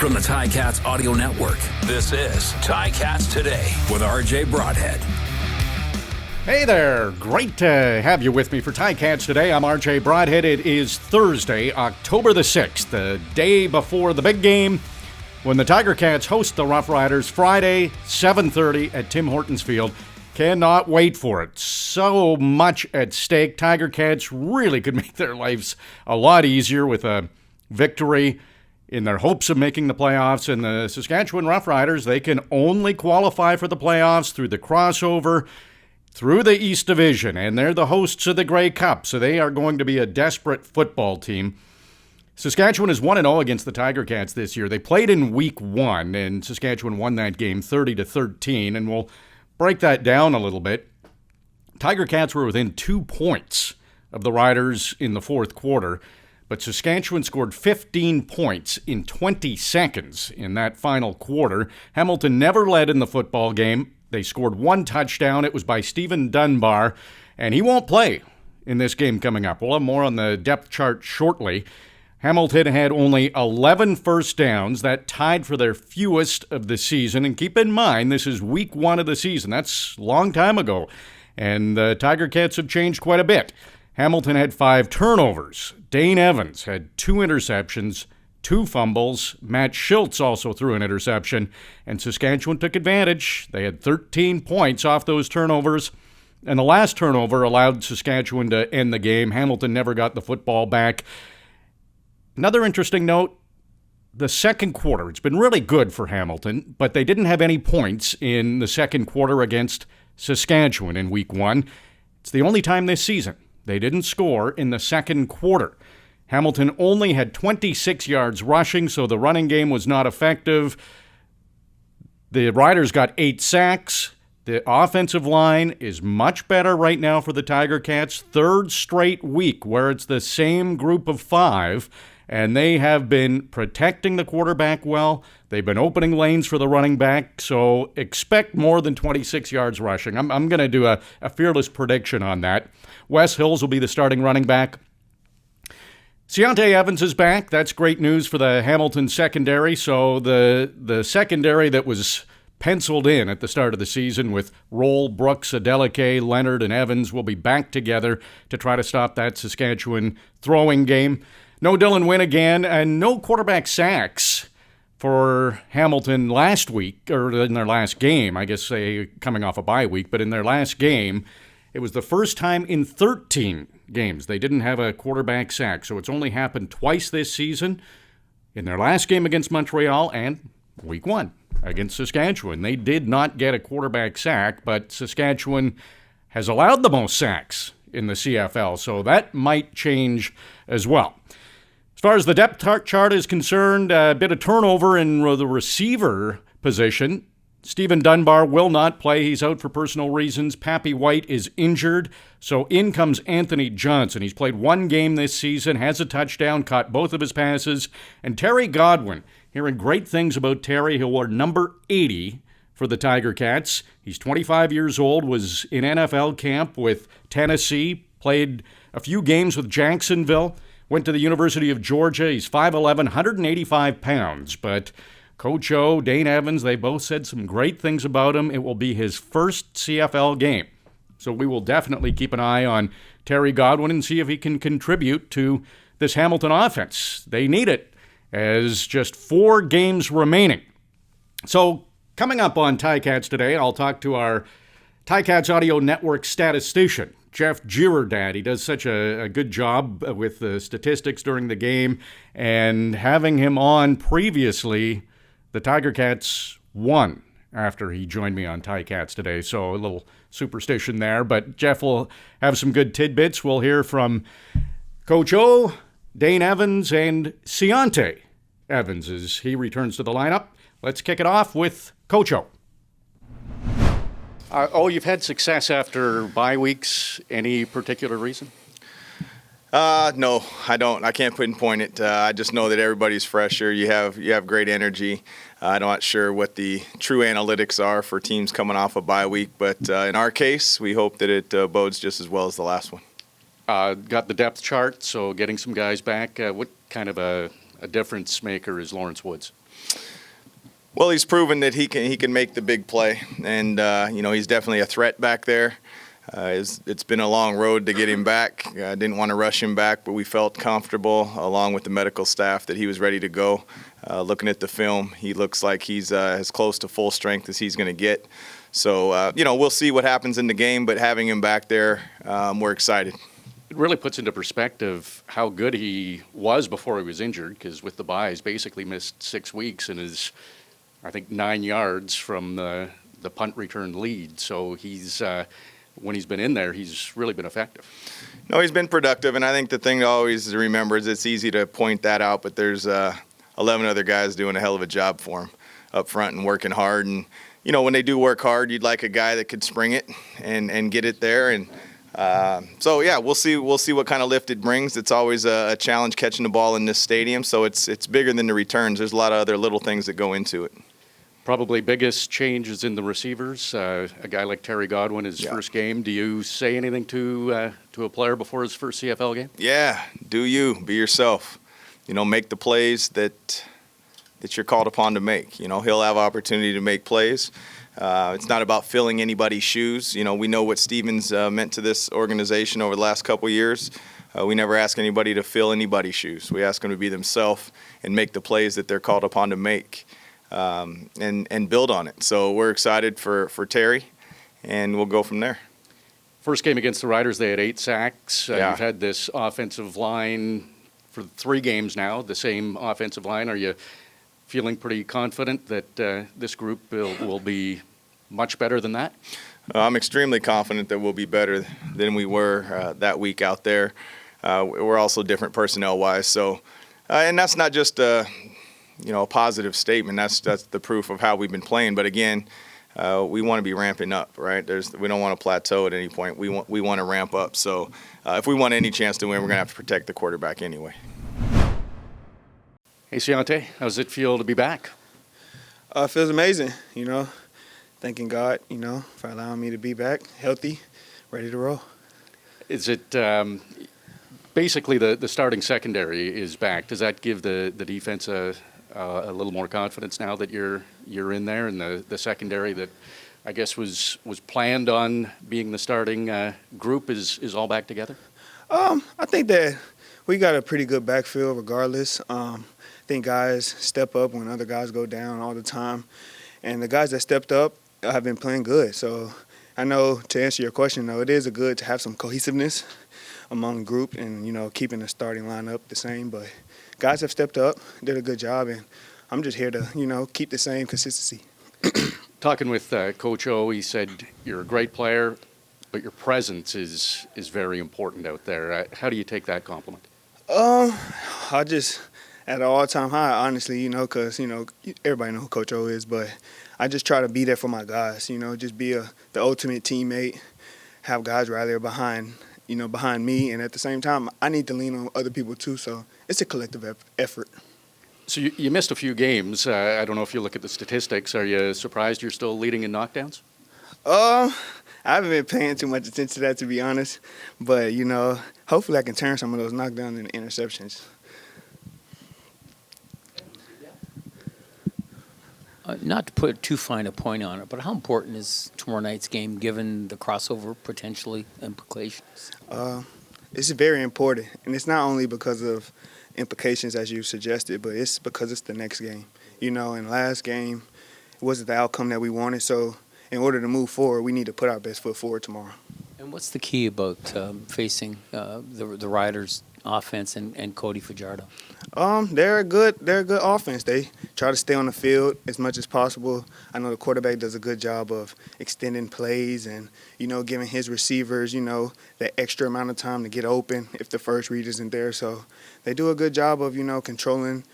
From the Ticats Audio Network, this is Ticats Today with RJ Boradhead. Hey there, great to have you with me for Ticats Today. I'm RJ Boradhead. It is Thursday, October the 6th, the day before the big game when the Tiger Cats host the Rough Riders Friday, 7:30 at Tim Hortons Field. Cannot wait for it. So much at stake. Tiger Cats really could make their lives a lot easier with a victory in their hopes of making the playoffs. And the Saskatchewan Rough Riders, they can only qualify for the playoffs through the crossover through the East Division, and they're the hosts of the Grey Cup, so they are going to be a desperate football team. Saskatchewan is 1-0 against the Tiger Cats this year. They played in Week 1, and Saskatchewan won that game 30-13, and we'll break that down a little bit. Tiger Cats were within 2 points of the Riders in the fourth quarter, but Saskatchewan scored 15 points in 20 seconds in that final quarter. Hamilton never led in the football game. They scored 1 touchdown. It was by Stephen Dunbar, and he won't play in this game coming up. We'll have more on the depth chart shortly. Hamilton had only 11 first downs. That tied for their fewest of the season. And keep in mind, this is Week 1 of the season. That's a long time ago. And the Tiger Cats have changed quite a bit. Hamilton had 5 turnovers. Dane Evans had 2 interceptions, 2 fumbles. Matt Schultz also threw an interception, and Saskatchewan took advantage. They had 13 points off those turnovers, and the last turnover allowed Saskatchewan to end the game. Hamilton never got the football back. Another interesting note, the second quarter, it's been really good for Hamilton, but they didn't have any points in the second quarter against Saskatchewan in Week 1. It's the only time this season they didn't score in the second quarter. Hamilton only had 26 yards rushing, so the running game was not effective. The Riders got 8 sacks. The offensive line is much better right now for the Tiger Cats. 3rd straight week where it's the same group of 5, and they have been protecting the quarterback well. They've been opening lanes for the running back, so expect more than 26 yards rushing. I'm going to do a fearless prediction on that. Wes Hills will be the starting running back. Ciante Evans is back. That's great news for the Hamilton secondary. So the secondary that was penciled in at the start of the season with Roll, Brooks, Adeleke, Leonard, and Evans will be back together to try to stop that Saskatchewan throwing game. No Dylan Wynn again, and no quarterback sacks for Hamilton last week, or in their last game. I guess they coming off a bye week, but in their last game, it was the first time in 13 games they didn't have a quarterback sack. So it's only happened twice this season. In their last game against Montreal and Week 1 against Saskatchewan. They did not get a quarterback sack, but Saskatchewan has allowed the most sacks in the CFL, so that might change as well. As far as the depth chart is concerned, a bit of turnover in the receiver position. Stephen Dunbar will not play. He's out for personal reasons. Pappy White is injured. So in comes Anthony Johnson. He's played 1 game this season, has a touchdown, caught both of his passes. And Terry Godwin, hearing great things about Terry. He'll wear number 80 for the Tiger Cats. He's 25 years old, was in NFL camp with Tennessee, played a few games with Jacksonville, went to the University of Georgia. He's 5'11", 185 pounds, but Coach O, Dane Evans, they both said some great things about him. It will be his first CFL game. So we will definitely keep an eye on Terry Godwin and see if he can contribute to this Hamilton offense. They need it as just 4 games remaining. So coming up on Ticats Today, I'll talk to our Ticats Audio Network statistician, Jeff Girodat. He does such a good job with the statistics during the game, and having him on previously, the Tiger Cats won after he joined me on Ticats Today, so a little superstition there. But Jeff will have some good tidbits. We'll hear from Coach O, Dane Evans, and Ciante Evans as he returns to the lineup. Let's kick it off with Coach O. You've had success after bye weeks. Any particular reason? No, I don't. I can't pinpoint it. I just know that everybody's fresher. You have great energy. I'm not sure what the true analytics are for teams coming off a bye week, but in our case, we hope that it bodes just as well as the last one. Got the depth chart, so getting some guys back. What kind of a difference maker is Lawrence Woods? Well, he's proven that he can make the big play, and he's definitely a threat back there. It's been a long road to get him back. I didn't want to rush him back, but we felt comfortable, along with the medical staff, that he was ready to go. Looking at the film, he looks like he's as close to full strength as he's going to get. So, we'll see what happens in the game, but having him back there, we're excited. It really puts into perspective how good he was before he was injured, because with the bye, he's basically missed 6 weeks and is, I think, 9 yards from the punt return lead. So he's when he's been in there, he's really been effective. No, he's been productive, and I think the thing to always remember is it's easy to point that out, but there's 11 other guys doing a hell of a job for him up front and working hard. And, when they do work hard, you'd like a guy that could spring it and get it there. And we'll see what kind of lift it brings. It's always a challenge catching the ball in this stadium, so it's bigger than the returns. There's a lot of other little things that go into it. Probably biggest change is in the receivers. A guy like Terry Godwin, his first game. Do you say anything to a player before his first CFL game? Yeah, do you. Be yourself. Make the plays that you're called upon to make. He'll have opportunity to make plays. It's not about filling anybody's shoes. We know what Steven's meant to this organization over the last couple of years. We never ask anybody to fill anybody's shoes. We ask them to be themselves and make the plays that they're called upon to make. And build on it. So we're excited for Terry, and we'll go from there. First game against the Riders, they had 8 sacks. Yeah. You've had this offensive line for 3 games now, the same offensive line. Are you feeling pretty confident that this group will be much better than that? I'm extremely confident that we'll be better than we were that week out there. We're also different personnel-wise. So, and that's not just a positive statement. That's the proof of how we've been playing. But again, we want to be ramping up, right? We don't want to plateau at any point. We want to ramp up. So if we want any chance to win, we're going to have to protect the quarterback anyway. Hey, Ciante, how does it feel to be back? It feels amazing, Thanking God, for allowing me to be back, healthy, ready to roll. Is it basically the starting secondary is back? Does that give the defense a little more confidence now that you're in there, and the secondary that I guess was planned on being the starting group is all back together? I think that we got a pretty good backfield regardless. I think guys step up when other guys go down all the time, and the guys that stepped up have been playing good. So I know, to answer your question, though, it is good to have some cohesiveness among the group and, keeping the starting lineup the same. But guys have stepped up, did a good job, and I'm just here to, keep the same consistency. Talking with Coach O, he said you're a great player, but your presence is very important out there. How do you take that compliment? I just, at an all-time high, honestly, because, everybody know who Coach O is, but I just try to be there for my guys, just be the ultimate teammate, have guys rally behind me, and at the same time, I need to lean on other people too, so it's a collective effort. So you missed a few games. I don't know if you look at the statistics. Are you surprised you're still leading in knockdowns? I haven't been paying too much attention to that, to be honest, but, hopefully I can turn some of those knockdowns into interceptions. Not to put too fine a point on it, but how important is tomorrow night's game given the crossover potentially implications? It's very important, and it's not only because of implications as you suggested, but it's because it's the next game. In the last game, it wasn't the outcome that we wanted, so in order to move forward, we need to put our best foot forward tomorrow. And what's the key about facing the Riders' offense and Cody Fajardo? They're a good offense. They try to stay on the field as much as possible. I know the quarterback does a good job of extending plays and, giving his receivers, that extra amount of time to get open if the first read isn't there. So they do a good job of, controlling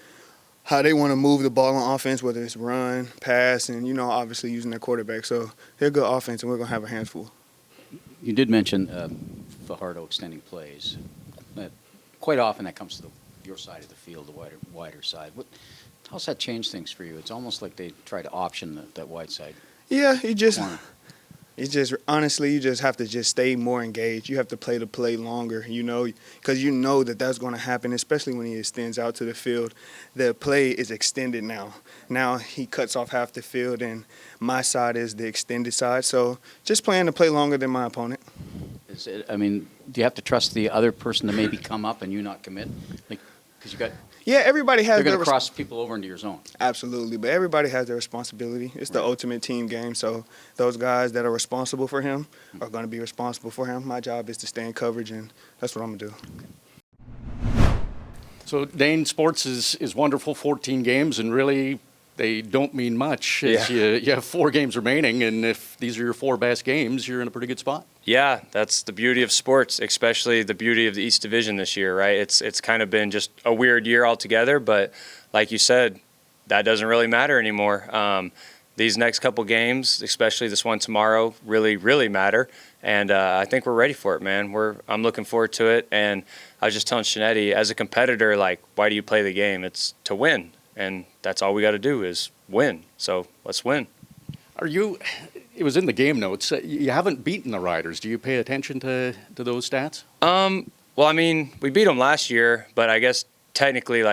how they want to move the ball on offense, whether it's run, pass, and, obviously using their quarterback. So they're a good offense, and we're going to have a handful. You did mention Fajardo extending plays. Quite often that comes to your side of the field, the wider side. How's that changed things for you? It's almost like they try to option that wide side. Yeah, he just It's just, honestly, you just have to just stay more engaged. You have to play the play longer, because you know that that's going to happen, especially when he extends out to the field. The play is extended now. Now he cuts off half the field, and my side is the extended side. So just playing the play longer than my opponent. Do you have to trust the other person to maybe come up and you not commit? Because you got... Yeah, everybody has They're going to cross people over into your zone. Absolutely, but everybody has their responsibility. It's the ultimate team game, so those guys that are responsible for him are going to be responsible for him. My job is to stay in coverage, and that's what I'm going to do. So, Dane, sports is wonderful, 14 games, and really they don't mean much. Yeah. You have 4 games remaining, and if these are your 4 best games, you're in a pretty good spot. Yeah, that's the beauty of sports, especially the beauty of the East Division this year, right? It's kind of been just a weird year altogether, but like you said, that doesn't really matter anymore. These next couple games, especially this one tomorrow, really, really matter, and I think we're ready for it, man. I'm looking forward to it, and I was just telling Ciante, as a competitor, why do you play the game? It's to win, and that's all we got to do is win. So let's win. It was in the game notes. You haven't beaten the Riders. Do you pay attention to those stats? Well, we beat them last year, but I guess technically,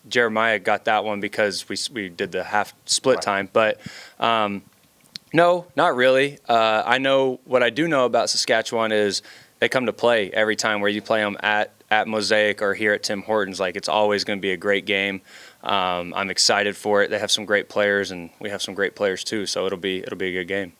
Jeremiah got that one because we did the half split time. But no, not really. I know what I do know about Saskatchewan is they come to play every time, where you play them at Mosaic or here at Tim Hortons. It's always going to be a great game. I'm excited for it. They have some great players, and we have some great players too. So it'll be a good game.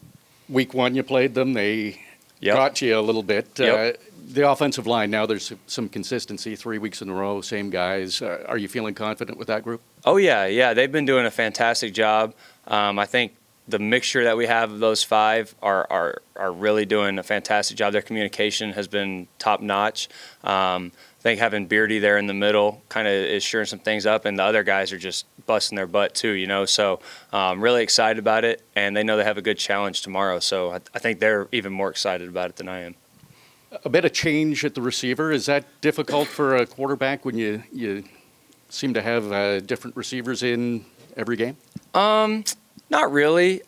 Week 1, you played them. They got you a little bit. Yep. The offensive line, now there's some consistency, 3 weeks in a row, same guys. Are you feeling confident with that group? Oh, yeah. They've been doing a fantastic job. I think the mixture that we have of those 5 are really doing a fantastic job. Their communication has been top-notch. I think having Beardy there in the middle kind of is shoring some things up, and the other guys are just busting their butt too, So I'm really excited about it, and they know they have a good challenge tomorrow. So I think they're even more excited about it than I am. A bit of change at the receiver. Is that difficult for a quarterback when you seem to have different receivers in every game? Not really.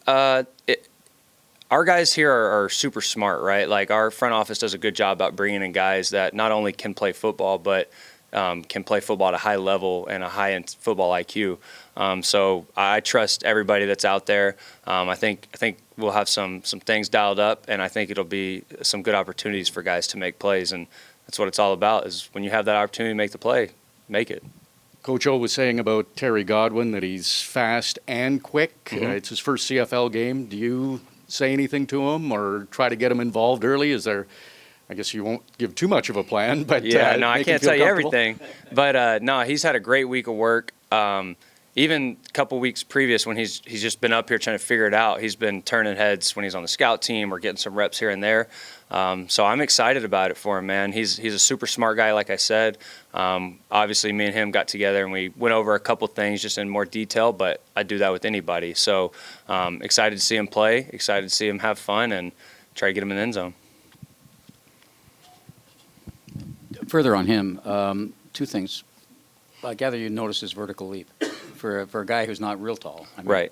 Our guys here are super smart, right? Our front office does a good job about bringing in guys that not only can play football, but can play football at a high level and a high-end football IQ. So I trust everybody that's out there. I think we'll have some things dialed up, and I think it'll be some good opportunities for guys to make plays. And that's what it's all about, is when you have that opportunity to make the play, make it. Coach O was saying about Terry Godwin that he's fast and quick. Mm-hmm. It's his first CFL game. Do you say anything to him or try to get him involved early? Is there, I guess you won't give too much of a plan, but yeah, no, I can't tell you everything. But no, he's had a great week of work. Even a couple weeks previous, when he's just been up here trying to figure it out, he's been turning heads when he's on the scout team or getting some reps here and there. So I'm excited about it for him, man. He's a super smart guy, like I said. Obviously, me and him got together and we went over a couple things just in more detail, but I do that with anybody. So excited to see him play, excited to see him have fun, and try to get him in the end zone. Further on him, 2 things. I gather you noticed his vertical leap for a guy who's not real tall. Right.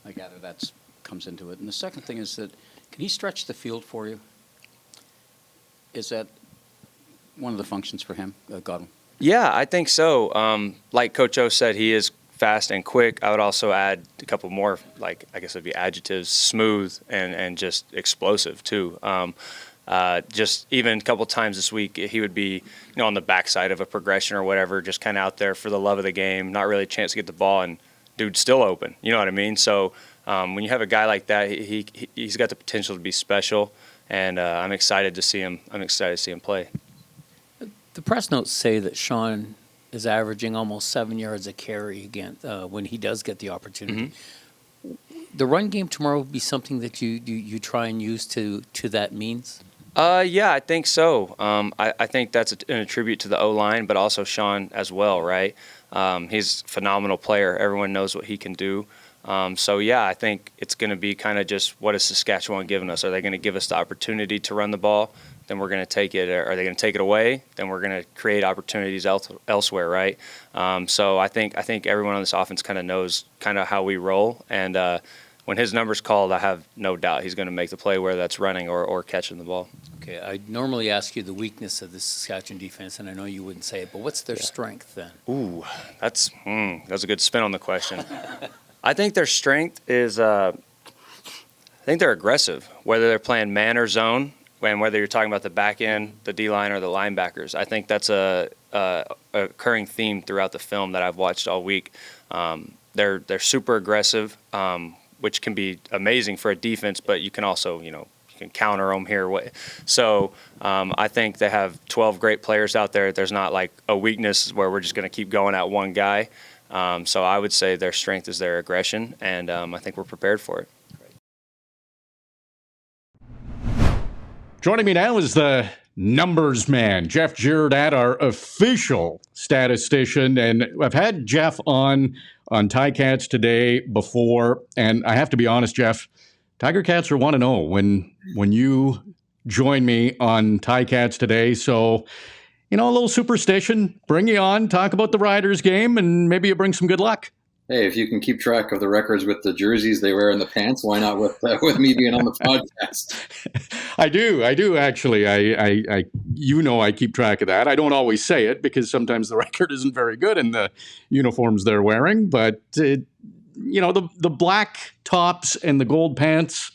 I gather that comes into it. And the second thing is that, can he stretch the field for you? Is that one of the functions for him, Godwin? Yeah, I think so. Like Coach O said, he is fast and quick. I would also add a couple more, I guess it'd be adjectives, smooth and just explosive too. Just even a couple times this week, he would be, on the backside of a progression or whatever, just kind of out there for the love of the game, not really a chance to get the ball, and dude's still open. You know what I mean? So when you have a guy like that, he's got the potential to be special, and I'm excited to see him. I'm excited to see him play. The press notes say that Sean is averaging almost 7 yards a carry again when he does get the opportunity. Mm-hmm. The run game tomorrow will be something that you try and use to that means? Yeah, I think so. I think that's a tribute to the O-line, but also Sean as well, right? He's a phenomenal player. Everyone knows what he can do. So, yeah, I think it's going to be kind of just what is Saskatchewan giving us? Are they going to give us the opportunity to run the ball? Then we're going to take it. Are they going to take it away? Then we're going to create opportunities elsewhere, right? So I think everyone on this offense kind of knows kind of how we roll. And when his number's called, I have no doubt he's going to make the play, whether that's running or catching the ball. Okay, I normally ask you the weakness of the Saskatchewan defense, and I know you wouldn't say it, but what's their strength then? Ooh, that's a good spin on the question. I think their strength is I think they're aggressive, whether they're playing man or zone, and whether you're talking about the back end, the D-line, or the linebackers. I think that's a occurring theme throughout the film that I've watched all week. They're super aggressive, which can be amazing for a defense, but you can also, you can counter them here. So I think they have 12 great players out there. There's not like a weakness where we're just going to keep going at one guy. So I would say their strength is their aggression, and I think we're prepared for it. Joining me now is the numbers man, Jeff Girodat, our official statistician. And I've had Jeff on Ticats Today before, and I have to be honest, Jeff, Tiger Cats are 1-0 when you join me on Ticats Today. So, a little superstition, bring you on, talk about the Riders game, and maybe you bring some good luck. Hey, if you can keep track of the records with the jerseys they wear in the pants, why not with me being on the podcast? I do actually. I keep track of that. I don't always say it because sometimes the record isn't very good in the uniforms they're wearing. But the black tops and the gold pants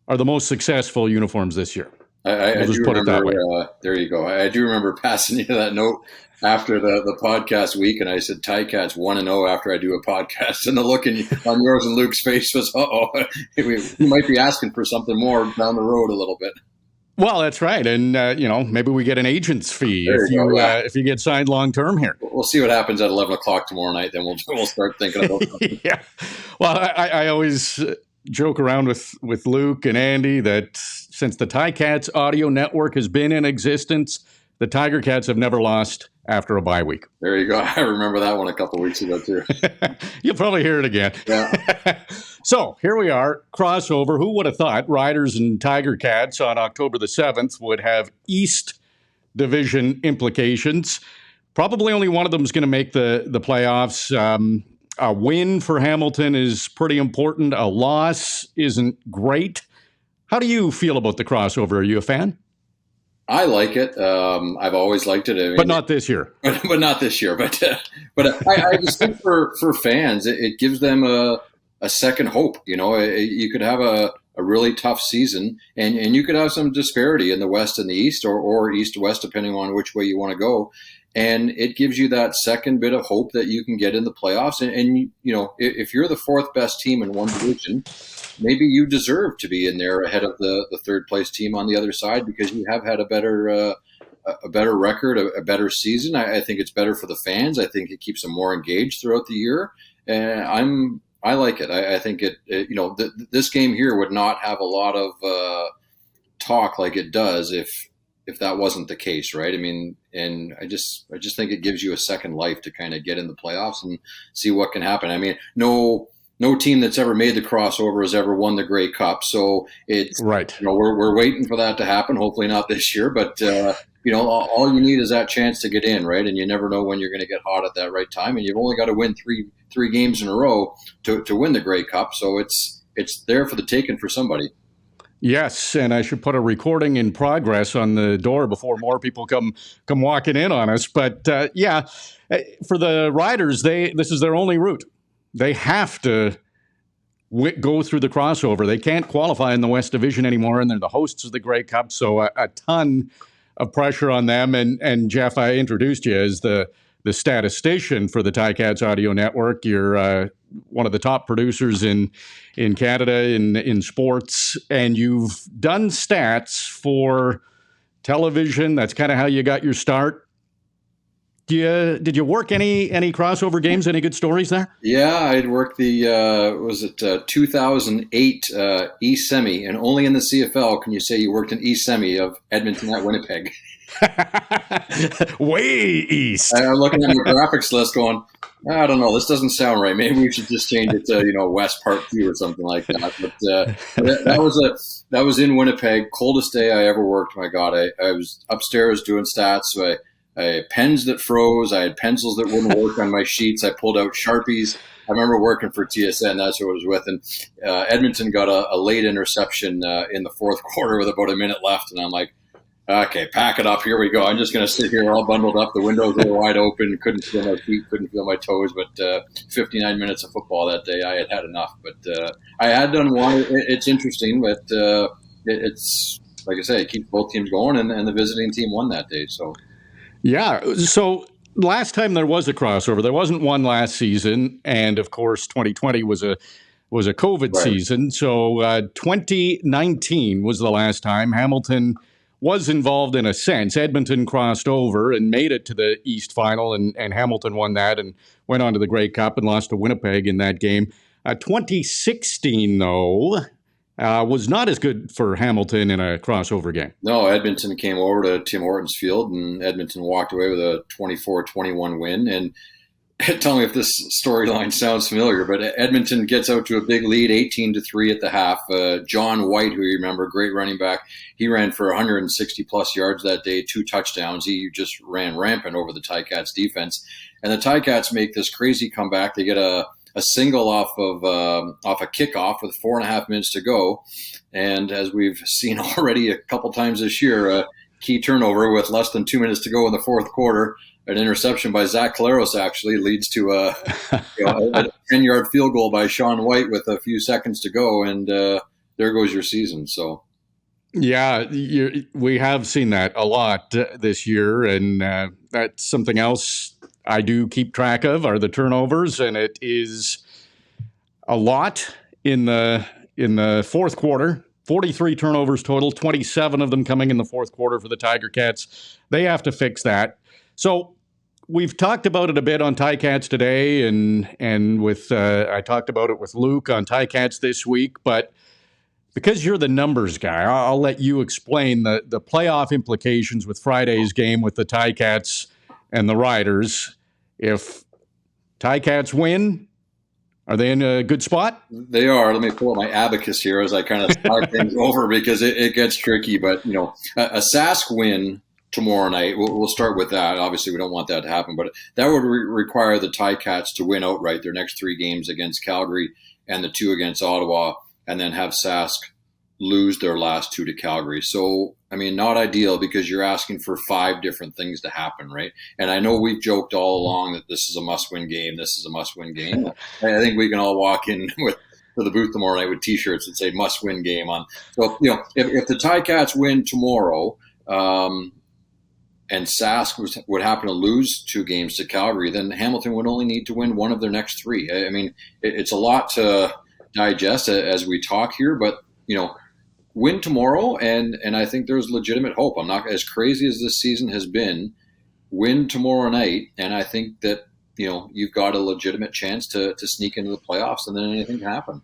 are the most successful uniforms this year. I do remember. There you go. I do remember passing you that note after the podcast week, and I said Ticats 1-0 after I do a podcast, and the look on yours and Luke's face was, we might be asking for something more down the road a little bit. Well, that's right, and maybe we get an agent's fee if you get signed long term here. We'll see what happens at 11 o'clock tomorrow night. Then we'll start thinking about something. Yeah. Well, I always joke around with Luke and Andy that since the Ticats audio network has been in existence, the Tiger Cats have never lost after a bye week. There you go. I remember that one a couple of weeks ago, too. You'll probably hear it again. Yeah. So here we are, crossover. Who would have thought Riders and Tiger Cats on October the 7th would have East Division implications? Probably only one of them is going to make the playoffs. A win for Hamilton is pretty important. A loss isn't great. How do you feel about the crossover? Are you a fan? I like it. I've always liked it. I mean, but not this year. But not this year. But I just think for fans, it gives them a second hope. You could have a really tough season, and you could have some disparity in the West and the East, or East to West, depending on which way you want to go. And it gives you that second bit of hope that you can get in the playoffs. And if you're the fourth best team in one division, maybe you deserve to be in there ahead of the third place team on the other side because you have had a better record, a better season. I think it's better for the fans. I think it keeps them more engaged throughout the year. And I like it. I think this game here would not have a lot of talk like it does if that wasn't the case, right? I mean, and I just think it gives you a second life to kind of get in the playoffs and see what can happen. I mean, no team that's ever made the crossover has ever won the Grey Cup, so it's right. We're waiting for that to happen. Hopefully not this year, but all you need is that chance to get in, right? And you never know when you're going to get hot at that right time, and you've only got to win three games in a row to win the Grey Cup, so it's there for the taking for somebody. Yes, and I should put a recording in progress on the door before more people come walking in on us. But for the Riders, this is their only route. They have to go through the crossover. They can't qualify in the West Division anymore, and they're the hosts of the Grey Cup, so a ton of pressure on them. And Jeff, I introduced you as the statistician for the Ticats Audio Network. You're one of the top producers in Canada in sports, and you've done stats for television. That's kind of how you got your start. Did you work any crossover games? Any good stories there? Yeah, I'd worked the 2008 East Semi, and only in the CFL can you say you worked in East Semi of Edmonton at Winnipeg. Way east. I'm looking at the graphics list going, I don't know, this doesn't sound right. Maybe we should just change it to West Part 2 or something like that. But that was in Winnipeg, coldest day I ever worked. My God, I was upstairs doing stats. So pens that froze. I had pencils that wouldn't work on my sheets. I pulled out Sharpies. I remember working for TSN. That's who I was with. And Edmonton got a late interception in the fourth quarter with about a minute left. And I'm like, okay, pack it up. Here we go. I'm just going to sit here all bundled up. The windows were wide open. Couldn't feel my feet. Couldn't feel my toes. But 59 minutes of football that day, I had enough. But I had done one. It's interesting, but it's like I say, it keeps both teams going, and the visiting team won that day. So, yeah. So last time there was a crossover, there wasn't one last season, and of course, 2020 was a COVID season. So 2019 was the last time Hamilton was involved in a sense. Edmonton crossed over and made it to the East Final, and Hamilton won that and went on to the Grey Cup and lost to Winnipeg in that game. 2016, though, was not as good for Hamilton in a crossover game. No, Edmonton came over to Tim Hortons Field, and Edmonton walked away with a 24-21 win. And tell me if this storyline sounds familiar, but Edmonton gets out to a big lead, 18-3 at the half. John White, who you remember, great running back, he ran for 160-plus yards that day, 2 touchdowns. He just ran rampant over the Ticats defense. And the Ticats make this crazy comeback. They get a single off a kickoff with 4.5 minutes to go. And as we've seen already a couple times this year, a key turnover with less than 2 minutes to go in the fourth quarter. An interception by Zach Caleros actually leads to a 10-yard field goal by Sean White with a few seconds to go, and there goes your season. So, yeah, we have seen that a lot this year, and that's something else I do keep track of are the turnovers, and it is a lot in the fourth quarter. 43 turnovers total, 27 of them coming in the fourth quarter for the Tiger Cats. They have to fix that. So we've talked about it a bit on Ticats Today, and with I talked about it with Luke on Ticats this week. But because you're the numbers guy, I'll let you explain the playoff implications with Friday's game with the Ticats and the Riders. If Ticats win, are they in a good spot? They are. Let me pull up my abacus here as I kind of start things over because it gets tricky. But, a Sask win tomorrow night, we'll start with that. Obviously, we don't want that to happen, but that would require the Ticats to win outright their next 3 games against Calgary and the 2 against Ottawa, and then have Sask lose their last 2 to Calgary. So, not ideal because you're asking for 5 different things to happen, right? And I know we've joked all along that this is a must-win game. This is a must-win game. I think we can all walk in to the booth tomorrow night with T-shirts that say must-win game on. So, if the Ticats win tomorrow, and Sask would happen to lose 2 games to Calgary, then Hamilton would only need to win 1 of their next 3. It's a lot to digest as we talk here, but, win tomorrow, and I think there's legitimate hope. I'm not as crazy as this season has been. Win tomorrow night, and I think that, you've got a legitimate chance to sneak into the playoffs, and then anything can happen.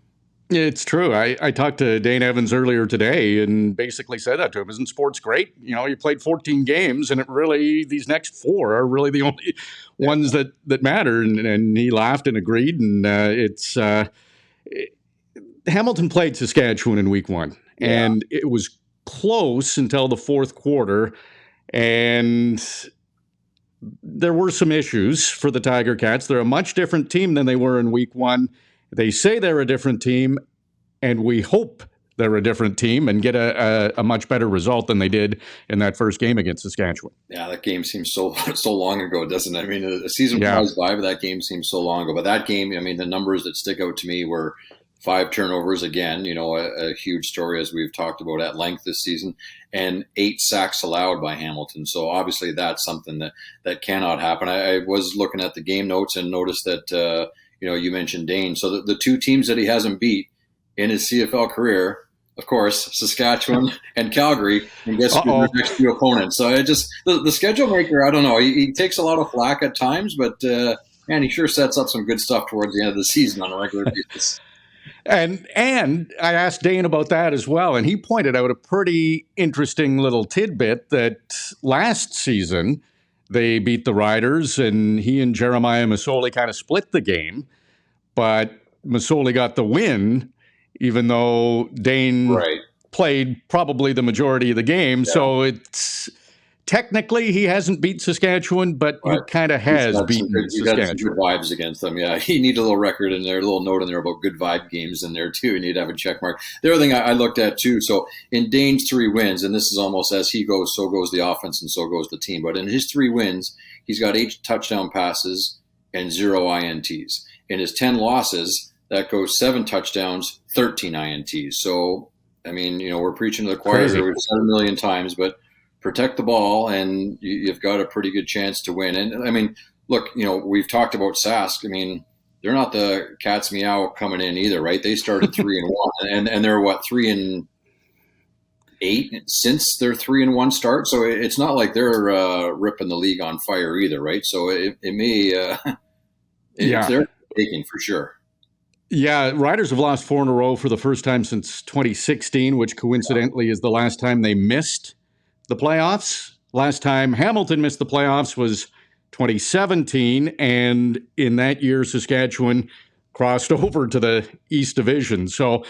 It's true. I talked to Dane Evans earlier today and basically said that to him. Isn't sports great? You played 14 games, and these next 4 are really the only ones that matter. And he laughed and agreed. And Hamilton played Saskatchewan in week 1, and it was close until the fourth quarter. And there were some issues for the Tiger Cats. They're a much different team than they were in week 1. They say they're a different team, and we hope they're a different team and get a much better result than they did in that first game against Saskatchewan. Yeah, that game seems so long ago, doesn't it? The season flies by, but that game seems so long ago. But that game, the numbers that stick out to me were 5 turnovers again, a huge story as we've talked about at length this season, and 8 sacks allowed by Hamilton. So obviously that's something that cannot happen. I was looking at the game notes and noticed that you mentioned Dane. So the 2 teams that he hasn't beat in his CFL career, of course, Saskatchewan and Calgary, and guess who their next 2 opponents. So it just the schedule maker, I don't know. He takes a lot of flack at times, but man, he sure sets up some good stuff towards the end of the season on a regular basis. And I asked Dane about that as well, and he pointed out a pretty interesting little tidbit that last season they beat the Riders, and he and Jeremiah Masoli kind of split the game, but Masoli got the win, even though Dane played probably the majority of the game. Yeah. So it's technically he hasn't beat Saskatchewan, but he kind of has beaten Saskatchewan. Got some good vibes against them. Yeah, he need a little record in there, a little note in there about good vibe games in there too. You need to have a check mark. The other thing I looked at too. So in Dane's 3 wins, and this is almost as he goes, so goes the offense, and so goes the team. But in his 3 wins, he's got 8 touchdown passes and 0 INTs. In his 10 losses, that goes 7 touchdowns, 13 INTs. So I mean, we're preaching to the choir. We've said it a million times, but protect the ball, and you've got a pretty good chance to win. And I mean, look, we've talked about Sask. I mean, they're not the cat's meow coming in either, right? They started 3-1, and they're 3-8 since their 3-1 start. So it's not like they're ripping the league on fire either, right? So it may, they're taking for sure. Yeah, Riders have lost 4 in a row for the first time since 2016, which coincidentally is the last time they missed the playoffs. Last time Hamilton missed the playoffs was 2017, and in that year, Saskatchewan crossed over to the East Division. So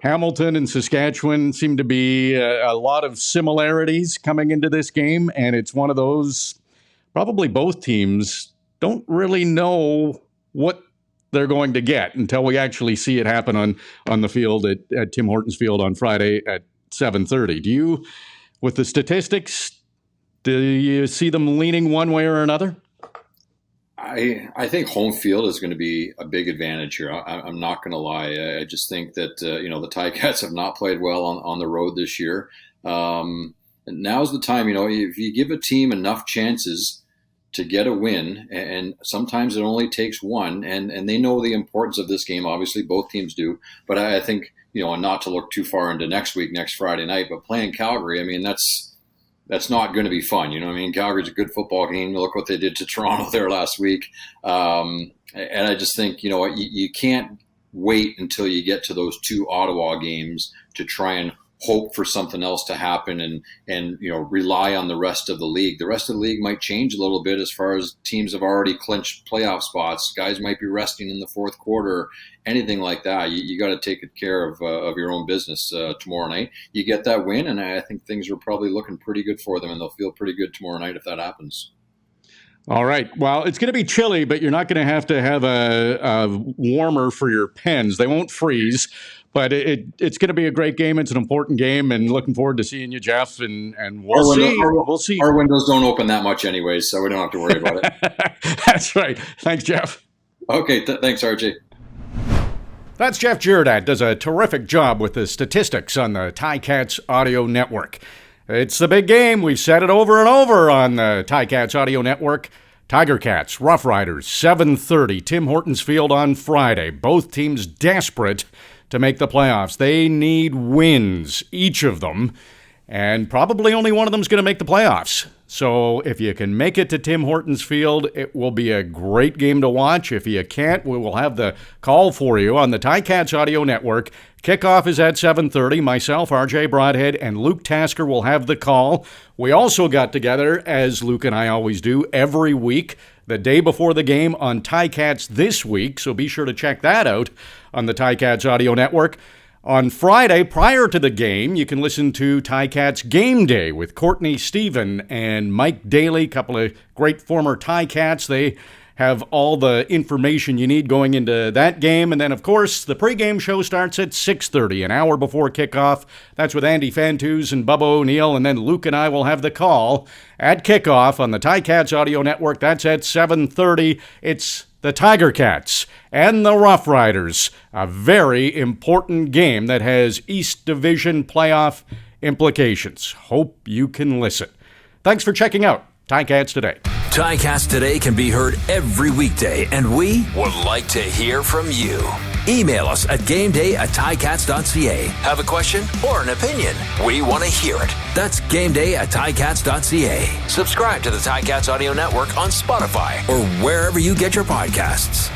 Hamilton and Saskatchewan seem to be a lot of similarities coming into this game, and it's one of those, probably both teams don't really know what they're going to get until we actually see it happen on the field at Tim Hortons Field on Friday at 7:30. Do you, with the statistics, do you see them leaning one way or another? I think home field is going to be a big advantage here. I'm not going to lie. I just think that the Ticats have not played well on the road this year. And now's the time. If you give a team enough chances to get a win, and sometimes it only takes one, and they know the importance of this game. Obviously, both teams do. But I think and not to look too far into next Friday night, but playing Calgary, I mean that's not going to be fun. Calgary's a good football game. Look what they did to Toronto there last week. And I just think, you can't wait until you get to those 2 Ottawa games to try and hope for something else to happen and rely on the rest of the league. The rest of the league might change a little bit as far as teams have already clinched playoff spots. Guys might be resting in the fourth quarter, anything like that. You got to take care of your own business tomorrow night. You get that win, and I think things are probably looking pretty good for them, and they'll feel pretty good tomorrow night if that happens. All right. Well, it's going to be chilly, but you're not going to have a warmer for your pens. They won't freeze. But it's going to be a great game. It's an important game, and looking forward to seeing you, Jeff. And we'll see. Our windows don't open that much anyways, so we don't have to worry about it. That's right. Thanks, Jeff. Okay. Thanks, RJ. That's Jeff Girodat. Does a terrific job with the statistics on the Ticats Audio Network. It's the big game. We've said it over and over on the Ticats Audio Network. Tiger Cats, Rough Riders, 7:30, Tim Hortons Field on Friday. Both teams desperate to make the playoffs. They need wins, each of them, and probably only one of them is going to make the playoffs. So if you can make it to Tim Hortons Field, it will be a great game to watch. If you can't, we will have the call for you on the Ticats Audio Network. Kickoff is at 7:30. Myself, RJ Boradhead, and Luke Tasker will have the call. We also got together, as Luke and I always do, every week, the day before the game on Ticats This Week, so be sure to check that out on the Ticats Audio Network. On Friday, prior to the game, you can listen to Ticats Game Day with Courtney Stephen and Mike Daly, a couple of great former Ticats. They have all the information you need going into that game. And then, of course, the pregame show starts at 6:30, an hour before kickoff. That's with Andy Fantus and Bubba O'Neill. And then Luke and I will have the call at kickoff on the Ticats Audio Network. That's at 7:30. It's the Tiger Cats and the Rough Riders, a very important game that has East Division playoff implications. Hope you can listen. Thanks for checking out Ticats Today. Ticats Today can be heard every weekday, and we would like to hear from you. Email us at gameday@ticats.ca. Have a question or an opinion? We want to hear it. That's gameday@ticats.ca. Subscribe to the Ticats Audio Network on Spotify or wherever you get your podcasts.